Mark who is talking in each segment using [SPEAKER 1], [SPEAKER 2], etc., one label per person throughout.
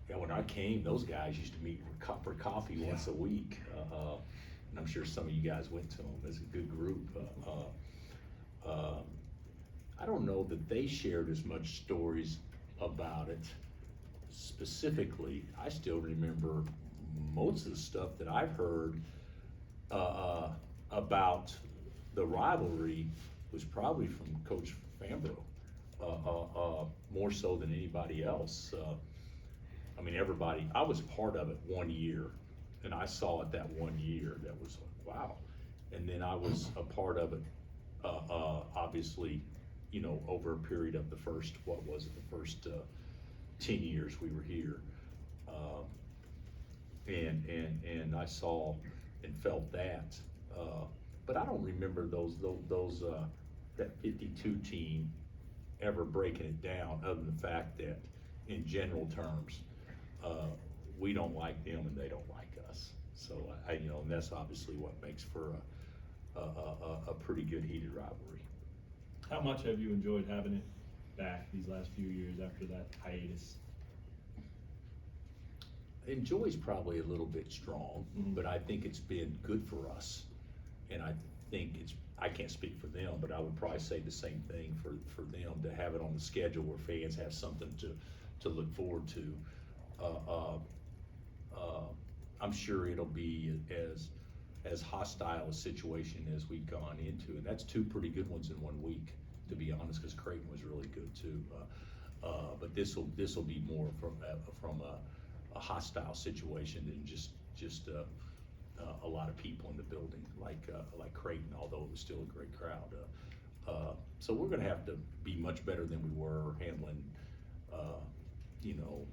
[SPEAKER 1] Yeah, when I came, those guys used to meet for coffee once a week. And I'm sure some of you guys went to them. It's a good group. I don't know that they shared as much stories about it specifically. I still remember most of the stuff that I've heard about the rivalry was probably from Coach Fambro, more so than anybody else. I mean, everybody, I was part of it 1 year, and I saw it that 1 year. That was like, wow. And then I was a part of it, obviously, you know, over a period of the first, what was it, the first 10 years we were here. And I saw and felt that. But I don't remember that 52 team ever breaking it down, other than the fact that in general terms, we don't like them and they don't like us. So you know, and that's obviously what makes for a pretty good heated rivalry.
[SPEAKER 2] How much have you enjoyed having it back these last few years after that hiatus?
[SPEAKER 1] Enjoy's probably a little bit strong, but I think it's been good for us. And I think I can't speak for them, but I would probably say the same thing for them to have it on the schedule where fans have something to look forward to. I'm sure it'll be as hostile a situation as we've gone into, and that's two pretty good ones in 1 week, to be honest, because Creighton was really good too. But this will be more from a hostile situation than just a lot of people in the building like Creighton, although it was still a great crowd. So we're going to have to be much better than we were handling, you know,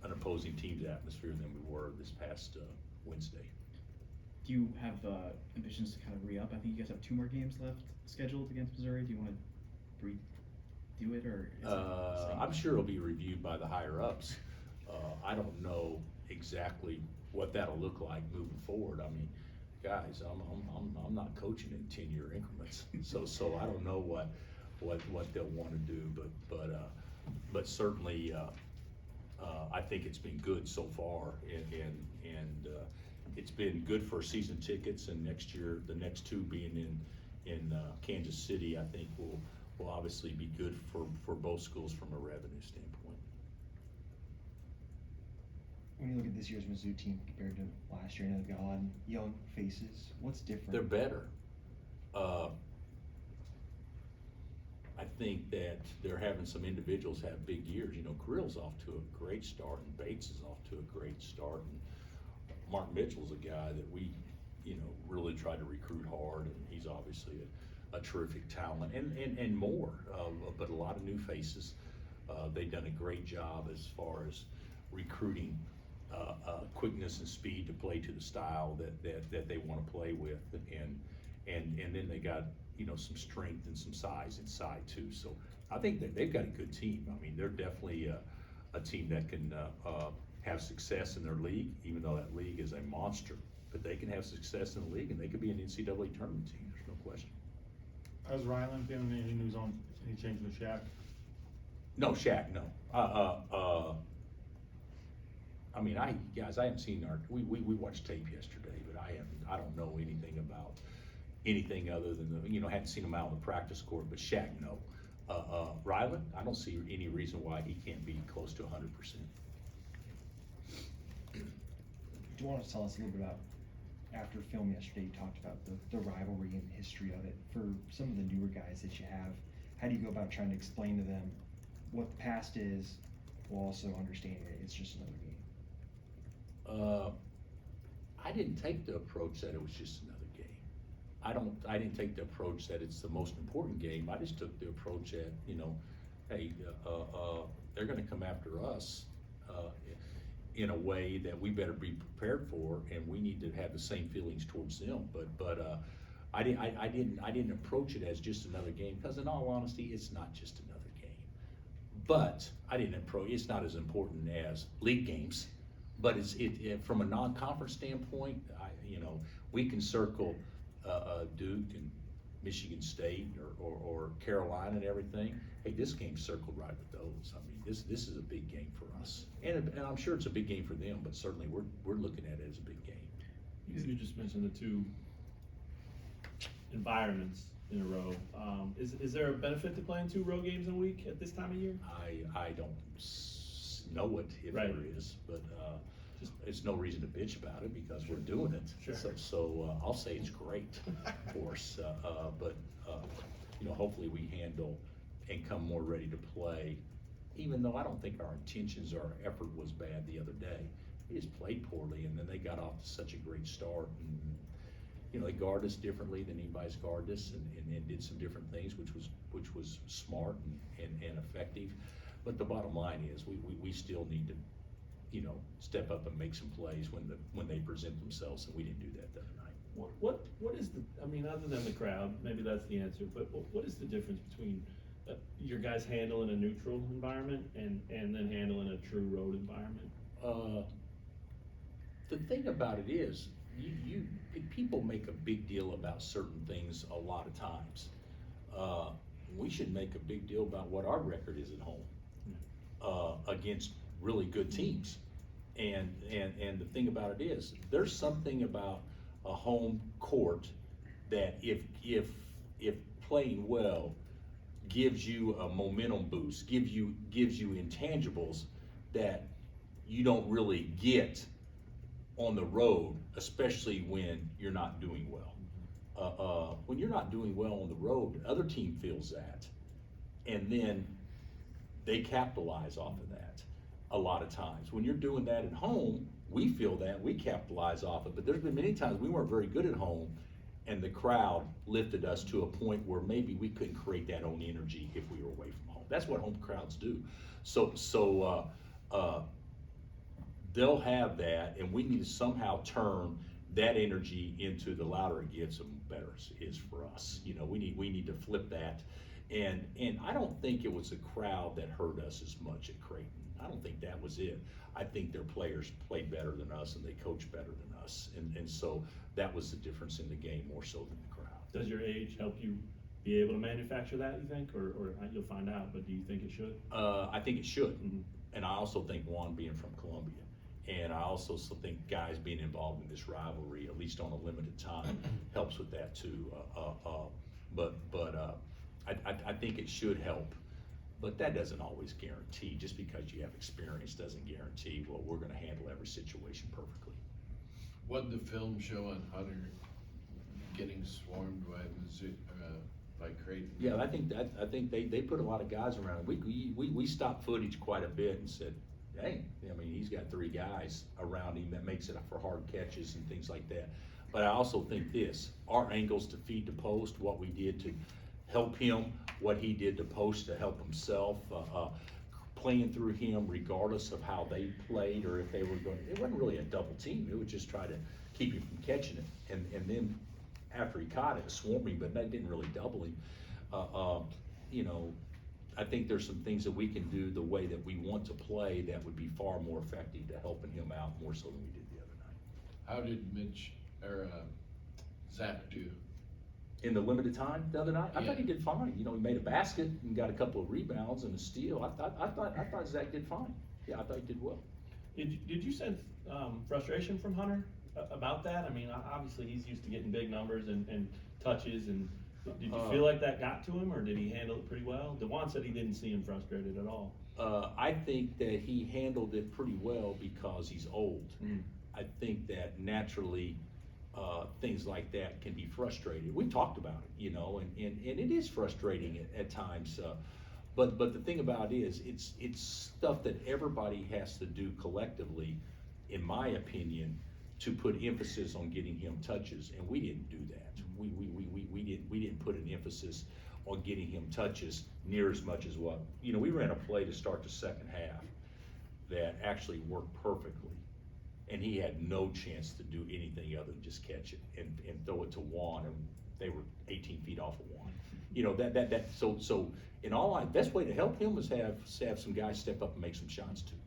[SPEAKER 1] an opposing team's atmosphere than we were this past Wednesday.
[SPEAKER 3] Do you have ambitions to kind of re-up? I think you guys have 2 more games left scheduled against Missouri. Do you want to redo it, or is it
[SPEAKER 1] I'm sure it'll be reviewed by the higher ups. I don't know exactly what that'll look like moving forward. I mean, guys, I'm not coaching in 10-year increments, so I don't know what they'll want to do, but certainly I think it's been good so far, and it's been good for season tickets. And next year, the next 2 being in Kansas City, I think will obviously be good for both schools from a revenue standpoint.
[SPEAKER 4] When you look at this year's Mizzou team compared to last year, they've got a lot of young faces. What's different?
[SPEAKER 1] They're better. I think that they're having some individuals have big years. You know, Crill's off to a great start, and Bates is off to a great start, and Mark Mitchell's a guy that we, you know, really tried to recruit hard, and he's obviously a terrific talent, and more, but a lot of new faces. They've done a great job as far as recruiting quickness and speed to play to the style that they want to play with, and then they got, you know, some strength and some size inside too. So I think that they've got a good team. I mean, they're definitely a team that can have success in their league, even though that league is a monster. But they can have success in the league, and they could be an NCAA tournament team. There's no question.
[SPEAKER 2] How's Ryland feeling? Any news on any change with Shaq?
[SPEAKER 1] No, Shaq, no. I mean, guys, I haven't seen we watched tape yesterday, but I don't know anything about anything other than you know, hadn't seen him out on the practice court. But Shaq, no. Ryland, I don't see any reason why he can't be close to 100%.
[SPEAKER 4] Do you want to tell us a little bit about, after film yesterday, you talked about the rivalry and the history of it. For some of the newer guys that you have, how do you go about trying to explain to them what the past is while also understanding that it's just another game?
[SPEAKER 1] I didn't take the approach that it was just another game. I didn't take the approach that it's the most important game. I just took the approach that, you know, hey, they're going to come after us in a way that we better be prepared for, and we need to have the same feelings towards them. But I didn't approach it as just another game, because in all honesty, it's not just another game. But it's not as important as league games. But from a non-conference standpoint, you know, we can circle Duke and Michigan State or Carolina and everything. Hey, this game's circled right with those. I mean, this is a big game for us, and I'm sure it's a big game for them, but certainly we're looking at it as a big game.
[SPEAKER 2] You just mentioned the two environments in a row. Is there a benefit to playing 2 road games in a week at this time of year?
[SPEAKER 1] I don't know it if
[SPEAKER 2] Right.
[SPEAKER 1] there is, but it's no reason to bitch about it because we're doing it.
[SPEAKER 2] Sure.
[SPEAKER 1] So I'll say it's great for us, but hopefully we handle and come more ready to play. Even though I don't think our intentions or our effort was bad the other day, we just played poorly, and then they got off to such a great start. And they guard us differently than anybody's guarded us, and did some different things, which was smart and effective. But the bottom line is, we still need to, step up and make some plays when they present themselves, and we didn't do that the other night.
[SPEAKER 2] What is other than the crowd, maybe that's the answer, but what is the difference between your guys handling a neutral environment and then handling a true road environment?
[SPEAKER 1] The thing about it is, people make a big deal about certain things a lot of times. We should make a big deal about what our record is at home against really good teams. And the thing about it is, there's something about a home court that if playing well gives you a momentum boost, gives you intangibles that you don't really get on the road, especially when you're not doing well. When you're not doing well on the road, the other team feels that, and then they capitalize off of that a lot of times. When you're doing that at home, we feel that, we capitalize off it, but there's been many times we weren't very good at home, and the crowd lifted us to a point where maybe we couldn't create that own energy if we were away from home. That's what home crowds do. So they'll have that, and we need to somehow turn that energy into the louder it gets, the better it is for us. We need to flip that, and I don't think it was the crowd that hurt us as much at Creighton. I don't think that was it. I think their players played better than us, and they coached better than us, and so that was the difference in the game more so than the crowd.
[SPEAKER 2] Does your age help you be able to manufacture that, you think, or you'll find out, but do you think it should?
[SPEAKER 1] I think it should,
[SPEAKER 2] Mhm.
[SPEAKER 1] and I also think Juan being from Columbia, and I also think guys being involved in this rivalry, at least on a limited time, helps with that too. I think it should help, but that doesn't always guarantee. Just because you have experience doesn't guarantee, well, we're gonna handle every situation perfectly.
[SPEAKER 5] What did the film show on Hunter getting swarmed by Creighton?
[SPEAKER 1] Yeah, I think they put a lot of guys around. We stopped footage quite a bit and said, dang, he's got 3 guys around him that makes it for hard catches and things like that. But I also think our angles to feed the post, what we did to help him, what he did to post to help himself, playing through him regardless of how they played or if they were going, it wasn't really a double team, it was just try to keep him from catching it. And then after he caught it, swarming, but that didn't really double him. I think there's some things that we can do the way that we want to play that would be far more effective to helping him out more so than we did the other night.
[SPEAKER 5] How did Zach do?
[SPEAKER 1] In the limited time the other night, I
[SPEAKER 5] Yeah.
[SPEAKER 1] thought he did fine. He made a basket and got a couple of rebounds and a steal. I thought Zach did fine. Yeah, I thought he did well.
[SPEAKER 2] Did you sense frustration from Hunter about that? Obviously he's used to getting big numbers and touches, and did you feel like that got to him, or did he handle it pretty well? DeJuan said he didn't see him frustrated at all.
[SPEAKER 1] I think that he handled it pretty well because he's old. I think that naturally things like that can be frustrating. We talked about it, and it is frustrating at times. But the thing about it is, it's stuff that everybody has to do collectively, in my opinion, to put emphasis on getting him touches, and we didn't do that. We didn't put an emphasis on getting him touches near as much as what, we ran a play to start the second half that actually worked perfectly. And he had no chance to do anything other than just catch it and throw it to Juan, and they were 18 feet off of Juan. So in all, best way to help him was have some guys step up and make some shots too.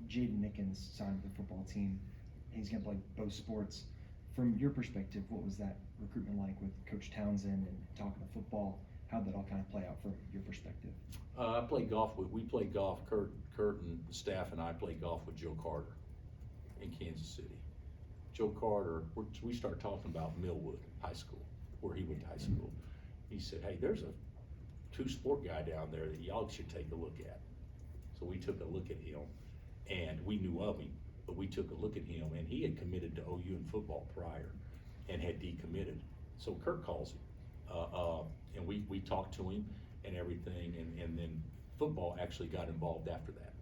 [SPEAKER 4] Jaden Nickens signed with the football team. He's gonna play both sports. From your perspective, what was that recruitment like with Coach Townsend and talking to football? how'd that all kind of play out from your perspective?
[SPEAKER 1] I played golf we played golf, Kurt and the staff and I played golf with Joe Carter in Kansas City. Joe Carter, we started talking about Millwood High School, where he went to high school. He said, hey, there's a two-sport guy down there that y'all should take a look at. So we took a look at him, and we knew of him, but we took a look at him, and he had committed to OU in football prior and had decommitted. So Kurt calls him, and we talked to him and everything, and then football actually got involved after that.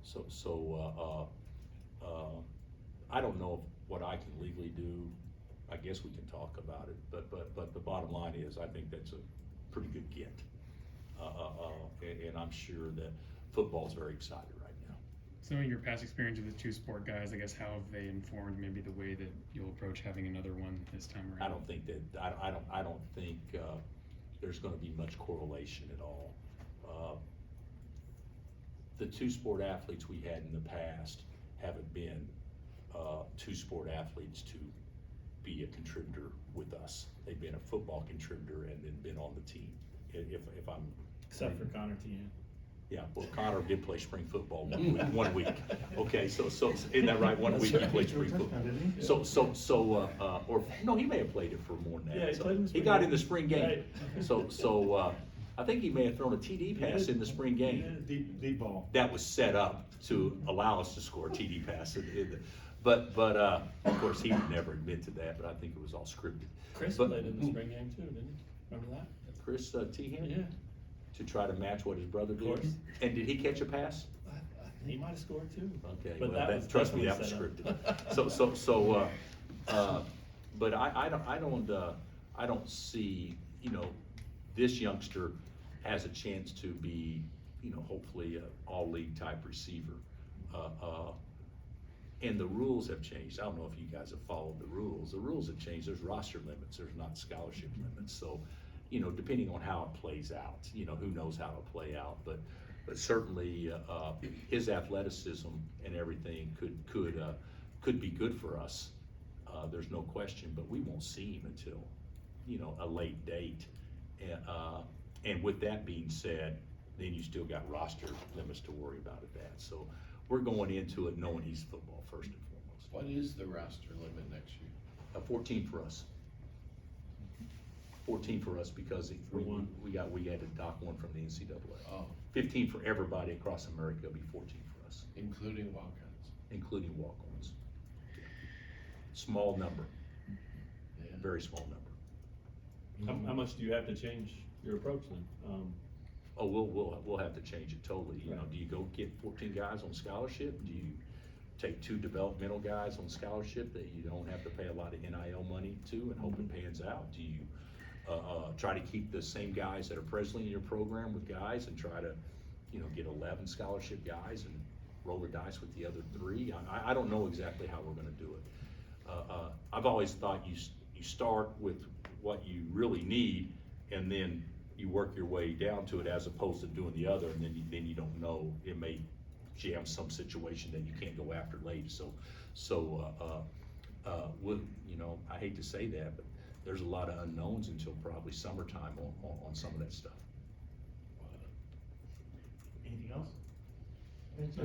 [SPEAKER 1] So I don't know what I can legally do. I guess we can talk about it, but the bottom line is, I think that's a pretty good get. And I'm sure that football's very excited right now.
[SPEAKER 6] So in your past experience with the two sport guys, I guess how have they informed maybe the way that you'll approach having another one this time around?
[SPEAKER 1] I don't think that, I don't think there's gonna be much correlation at all. The two sport athletes we had in the past haven't been two sport athletes to be a contributor with us. They've been a football contributor and then been on the team, if I'm.
[SPEAKER 2] Except for Connor Tian.
[SPEAKER 1] Yeah, well, Connor did play spring football 1 week. Okay, so isn't that right? 1 week he played spring football. Or no, he may have played it for more than that.
[SPEAKER 2] Yeah, he played in the
[SPEAKER 1] He
[SPEAKER 2] spring
[SPEAKER 1] got
[SPEAKER 2] game.
[SPEAKER 1] in the spring game.
[SPEAKER 2] Right.
[SPEAKER 1] So I think he may have thrown a TD pass in the spring game.
[SPEAKER 2] Deep ball.
[SPEAKER 1] That was set up to allow us to score a TD pass. But of course, he would never admit to that, but I think it was all scripted.
[SPEAKER 2] Chris
[SPEAKER 1] But-
[SPEAKER 2] played in the spring game too, didn't he? Remember that?
[SPEAKER 1] Chris Tehan?
[SPEAKER 2] Yeah.
[SPEAKER 1] To try to match what his brother
[SPEAKER 2] Of
[SPEAKER 1] did?
[SPEAKER 2] course.
[SPEAKER 1] And did he catch a pass?
[SPEAKER 2] He might have scored too.
[SPEAKER 1] Okay,
[SPEAKER 2] But
[SPEAKER 1] well,
[SPEAKER 2] that was
[SPEAKER 1] trust me, that was
[SPEAKER 2] definitely
[SPEAKER 1] scripted.
[SPEAKER 2] set up.
[SPEAKER 1] But I don't see, this youngster has a chance to be, hopefully a all-league type receiver. And the rules have changed. I don't know if you guys have followed the rules. The rules have changed. There's roster limits. There's not scholarship limits. So, depending on how it plays out, who knows how it'll play out. But certainly his athleticism and everything could be good for us. There's no question. But we won't see him until a late date. And with that being said, then you still got roster limits to worry about at that. So we're going into it knowing he's football first and foremost.
[SPEAKER 5] What is the roster limit next year?
[SPEAKER 1] 14 for us. 14 for us because we had to dock one from the NCAA.
[SPEAKER 5] Oh,
[SPEAKER 1] 15 for everybody across America, it'll be 14 for us,
[SPEAKER 5] including walk-ons.
[SPEAKER 1] including walk-ons. Small number,
[SPEAKER 5] Yeah.
[SPEAKER 1] very small number.
[SPEAKER 2] How much do you have to change your approach then?
[SPEAKER 1] Oh, we'll have to change it totally. Do you go get 14 guys on scholarship? Do you take 2 developmental guys on scholarship that you don't have to pay a lot of NIL money to and hope it pans out? Do you try to keep the same guys that are presently in your program with guys and try to, get 11 scholarship guys and roll the dice with the other 3? I don't know exactly how we're gonna do it. I've always thought you start with what you really need and then you work your way down to it as opposed to doing the other, and then you don't know, it may jam some situation that you can't go after late. I hate to say that, but there's a lot of unknowns until probably summertime on some of that stuff.
[SPEAKER 2] Anything else?
[SPEAKER 7] Thank you.